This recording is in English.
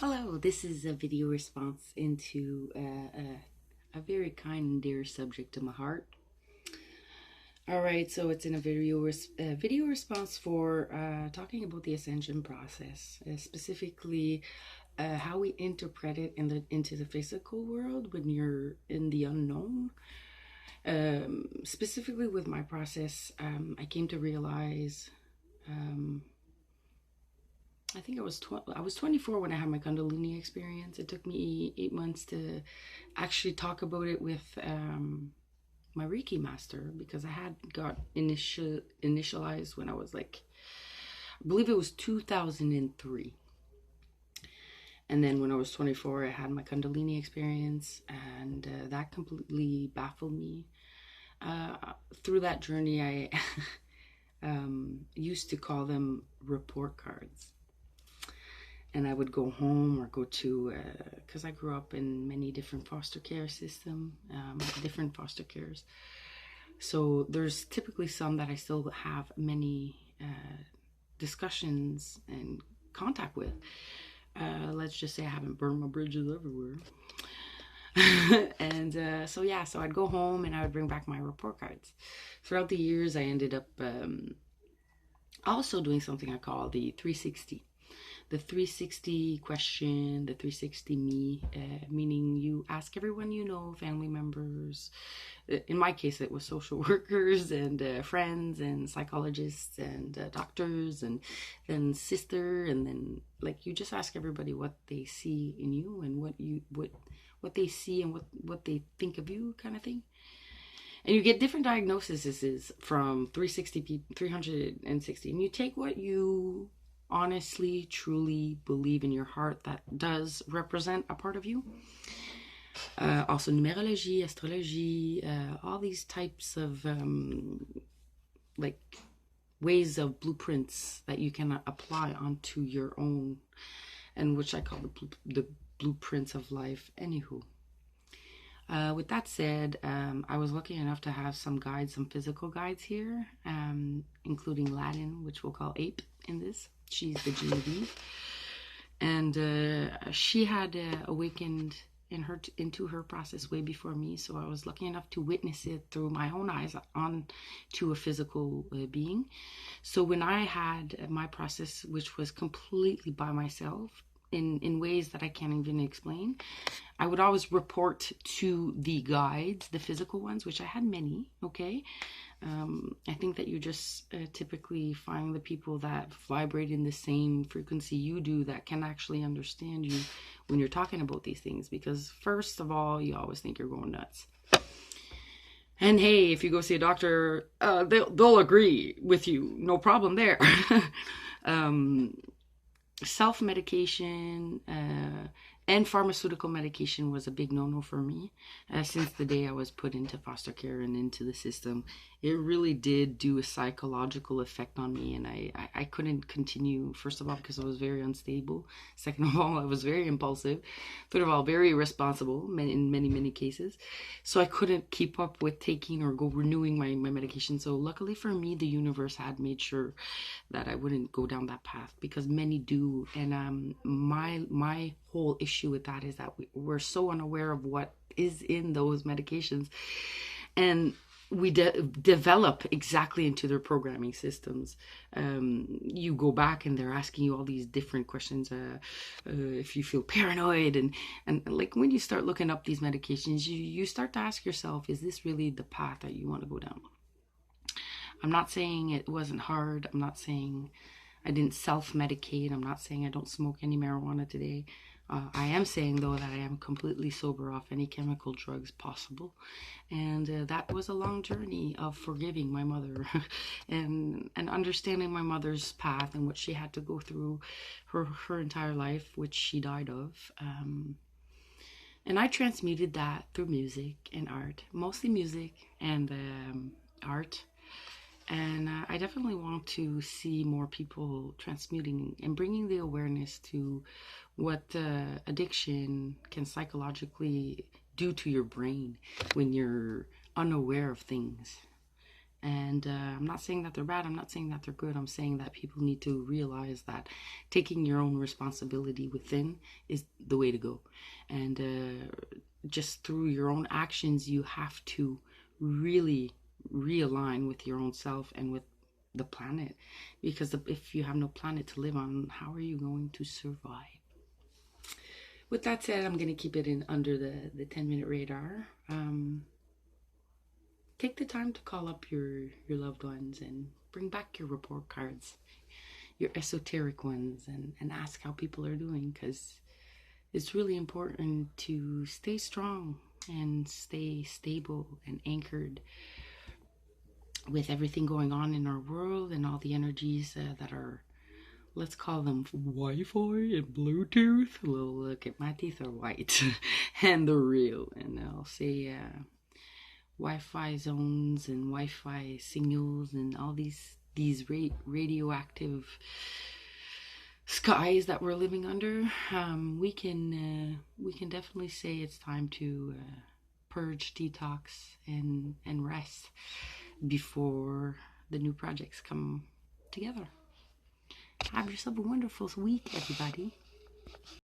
Hello, this is a video response into a very kind and dear subject to my heart. All right, so it's in a video response for talking about the ascension process, specifically how we interpret it into the physical world when you're in the unknown. Specifically with my process, I came to realize. I think I was 24 when I had my Kundalini experience. It took me 8 months to actually talk about it with my Reiki master, because I had got initialized when I was I believe it was 2003. And then when I was 24, I had my Kundalini experience, and that completely baffled me. Through that journey, I used to call them report cards. And I would go home or go to, because I grew up in many different foster care systems, different foster cares. So there's typically some that I still have many discussions and contact with. Let's just say I haven't burned my bridges everywhere. And so I'd go home and I would bring back my report cards. Throughout the years, I ended up also doing something I call the 360. The 360 question, the 360 me, meaning you ask everyone you know, family members. In my case, it was social workers and friends and psychologists and doctors and then sister, and then you just ask everybody what they see in you and what they see and what they think of you, kind of thing. And you get different diagnoses from 360, and you take what you honestly, truly believe in your heart that does represent a part of you. Also numerology, astrology, all these types of ways of blueprints that you can apply onto your own, and which I call the blueprints of life. Anywho, with that said, I was lucky enough to have some guides, some physical guides here, including Latin, which we'll call Ape in this. She's the Genevieve, and she had awakened into her process way before me. So I was lucky enough to witness it through my own eyes onto a physical being. So when I had my process, which was completely by myself, in ways that I can't even explain, I would always report to the guides, the physical ones, which I had many, okay? I think that you just typically find the people that vibrate in the same frequency you do that can actually understand you when you're talking about these things. Because first of all, you always think you're going nuts. And hey, if you go see a doctor, they'll agree with you. No problem there. Self-medication and pharmaceutical medication was a big no-no for me since the day I was put into foster care and into the system. It really did do a psychological effect on me, and I couldn't continue, first of all, because I was very unstable. Second of all, I was very impulsive. Third of all, very irresponsible in many cases. So I couldn't keep up with taking or go renewing my medication. So luckily for me, the universe had made sure that I wouldn't go down that path, because many do. And my whole issue with that is that we're so unaware of what is in those medications, and we develop exactly into their programming systems. You go back and they're asking you all these different questions, if you feel paranoid, and when you start looking up these medications, you start to ask yourself, is this really the path that you want to go down? I'm not saying it wasn't hard. I'm not saying I didn't self-medicate. I'm not saying I don't smoke any marijuana today. I am saying, though, that I am completely sober off any chemical drugs possible. And that was a long journey of forgiving my mother and understanding my mother's path and what she had to go through her entire life, which she died of. And I transmuted that through music and art, mostly music and art. And I definitely want to see more people transmuting and bringing the awareness to what addiction can psychologically do to your brain when you're unaware of things. And I'm not saying that they're bad. I'm not saying that they're good. I'm saying that people need to realize that taking your own responsibility within is the way to go. And just through your own actions, you have to really realign with your own self and with the planet. Because if you have no planet to live on, how are you going to survive? With that said, I'm going to keep it in under the 10-minute radar. Take the time to call up your loved ones and bring back your report cards, your esoteric ones, and ask how people are doing, because it's really important to stay strong and stay stable and anchored with everything going on in our world and all the energies that are, let's call them Wi-Fi and Bluetooth. Well, look at my teeth are white and they're real. And I'll say Wi-Fi zones and Wi-Fi signals and all these radioactive skies that we're living under. We can definitely say it's time to purge, detox, and rest before the new projects come together. Have yourself a wonderful week, everybody.